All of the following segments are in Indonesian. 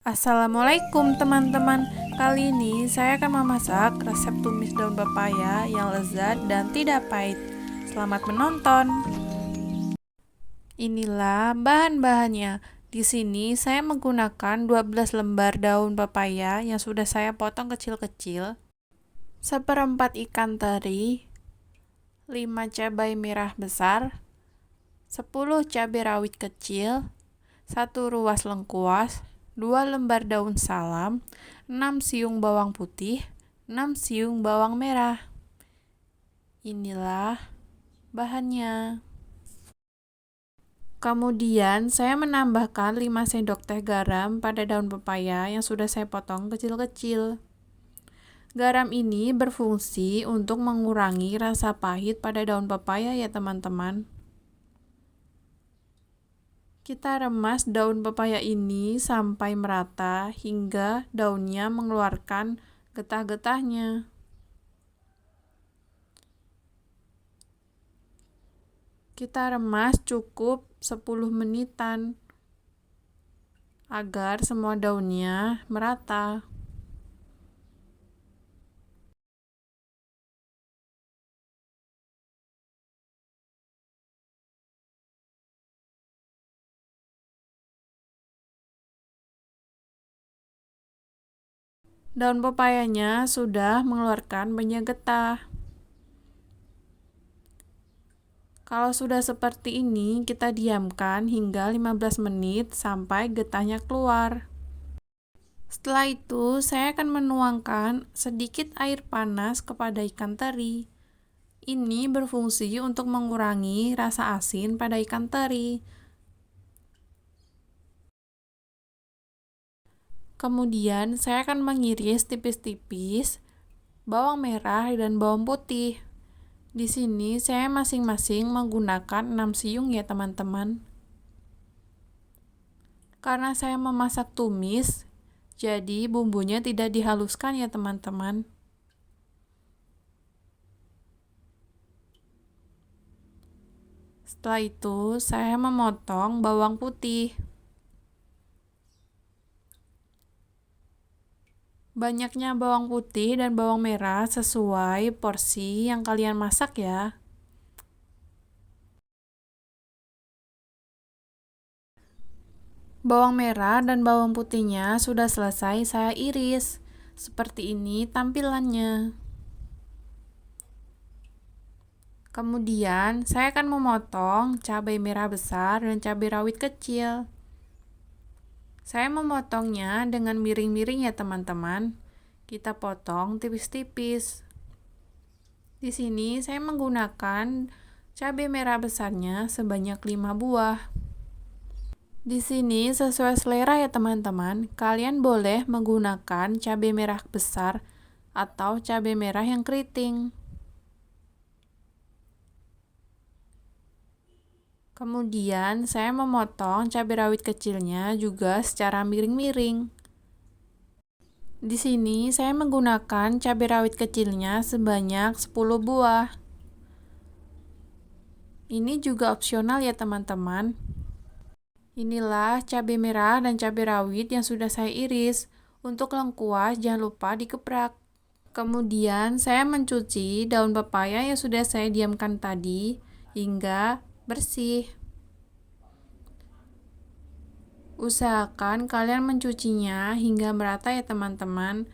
Assalamualaikum teman-teman. Kali ini saya akan memasak resep tumis daun pepaya yang lezat dan tidak pahit. Selamat menonton. Inilah bahan-bahannya. Di sini saya menggunakan 12 lembar daun pepaya yang sudah saya potong kecil-kecil, seperempat ikan teri, 5 cabai merah besar, 10 cabai rawit kecil, 1 ruas lengkuas, 2 lembar daun salam, 6 siung bawang putih, 6 siung bawang merah. Inilah bahannya. Kemudian saya menambahkan 5 sendok teh garam pada daun pepaya yang sudah saya potong kecil-kecil. Garam ini berfungsi untuk mengurangi rasa pahit pada daun pepaya ya teman-teman. Kita remas daun pepaya ini sampai merata hingga daunnya mengeluarkan getah-getahnya. Kita remas cukup 10 menitan agar semua daunnya merata. Daun pepayanya sudah mengeluarkan banyak getah. Kalau sudah seperti ini, kita diamkan hingga 15 menit sampai getahnya keluar. Setelah itu, saya akan menuangkan sedikit air panas kepada ikan teri. Ini berfungsi untuk mengurangi rasa asin pada ikan teri. Kemudian, saya akan mengiris tipis-tipis bawang merah dan bawang putih. Di sini saya masing-masing menggunakan 6 siung ya teman-teman. Karena saya memasak tumis, jadi bumbunya tidak dihaluskan ya teman-teman. Setelah itu, saya memotong bawang putih. Banyaknya bawang putih dan bawang merah sesuai porsi yang kalian masak ya. Bawang merah dan bawang putihnya sudah selesai saya iris. Seperti ini tampilannya. Kemudian, saya akan memotong cabai merah besar dan cabai rawit kecil. Saya memotongnya dengan miring-miring ya teman-teman. Kita potong tipis-tipis. Di sini saya menggunakan cabai merah besarnya sebanyak 5 buah. Di sini sesuai selera ya teman-teman. Kalian boleh menggunakan cabai merah besar atau cabai merah yang keriting. Kemudian saya memotong cabai rawit kecilnya juga secara miring-miring. Di sini saya menggunakan cabai rawit kecilnya sebanyak 10 buah. Ini juga opsional ya teman-teman. Inilah cabai merah dan cabai rawit yang sudah saya iris. Untuk lengkuas jangan lupa dikeprak. Kemudian saya mencuci daun pepaya yang sudah saya diamkan tadi hingga bersih. Usahakan kalian mencucinya hingga merata ya teman-teman,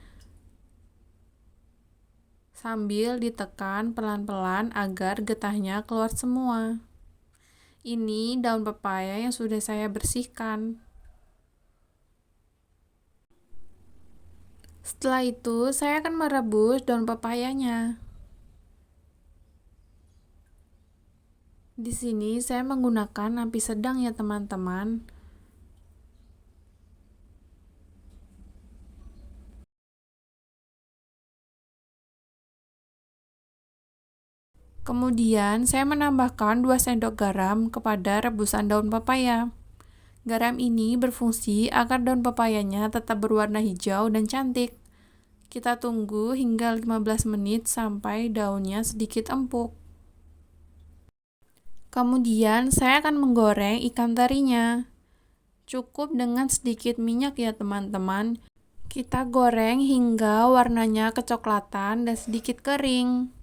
sambil ditekan pelan-pelan agar getahnya keluar semua. Ini daun pepaya yang sudah saya bersihkan. Setelah itu, saya akan merebus daun pepayanya. Di sini saya menggunakan api sedang ya teman-teman. Kemudian saya menambahkan 2 sendok garam kepada rebusan daun pepaya. Garam ini berfungsi agar daun pepayanya tetap berwarna hijau dan cantik. Kita tunggu hingga 15 menit sampai daunnya sedikit empuk. Kemudian saya akan menggoreng ikan terinya. Cukup dengan sedikit minyak ya teman-teman. Kita goreng hingga warnanya kecoklatan dan sedikit kering.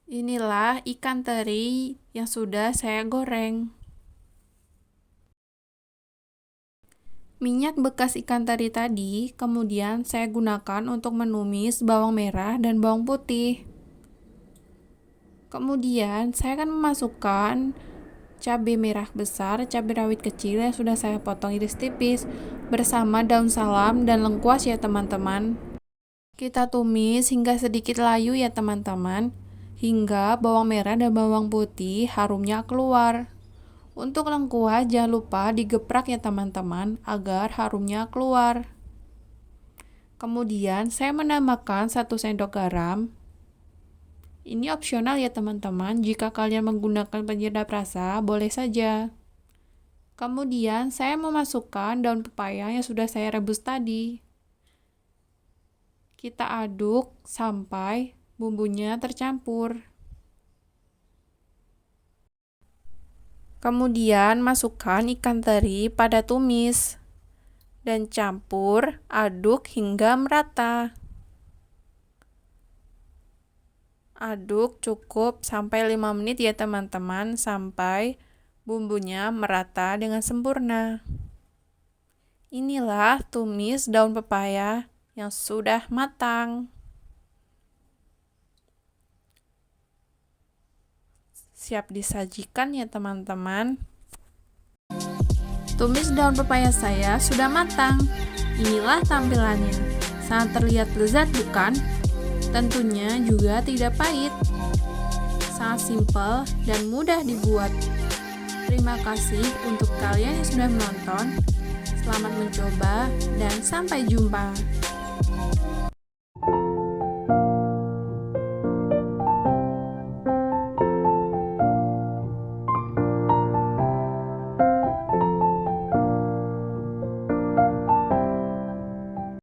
Inilah ikan teri yang sudah saya goreng. Minyak bekas ikan teri tadi kemudian saya gunakan untuk menumis bawang merah dan bawang putih. Kemudian saya akan memasukkan cabai merah besar, cabai rawit kecil yang sudah saya potong iris tipis bersama daun salam dan lengkuas ya teman-teman. Kita tumis hingga sedikit layu ya teman-teman, hingga bawang merah dan bawang putih harumnya keluar. Untuk lengkuas jangan lupa digeprak ya teman-teman agar harumnya keluar. Kemudian saya menambahkan 1 sendok garam. Ini opsional ya teman-teman, jika kalian menggunakan penyedap rasa, boleh saja. Kemudian saya memasukkan daun pepaya yang sudah saya rebus tadi. Kita aduk sampai bumbunya tercampur. Kemudian masukkan ikan teri pada tumis dan campur aduk hingga merata. Aduk cukup sampai 5 menit ya teman-teman, sampai bumbunya merata dengan sempurna. Inilah tumis daun pepaya yang sudah matang. Siap disajikan ya teman-teman. Tumis daun pepaya saya sudah matang. Inilah tampilannya. Sangat terlihat lezat bukan? Tentunya juga tidak pahit. Sangat simpel dan mudah dibuat. Terima kasih untuk kalian yang sudah menonton. Selamat mencoba dan sampai jumpa.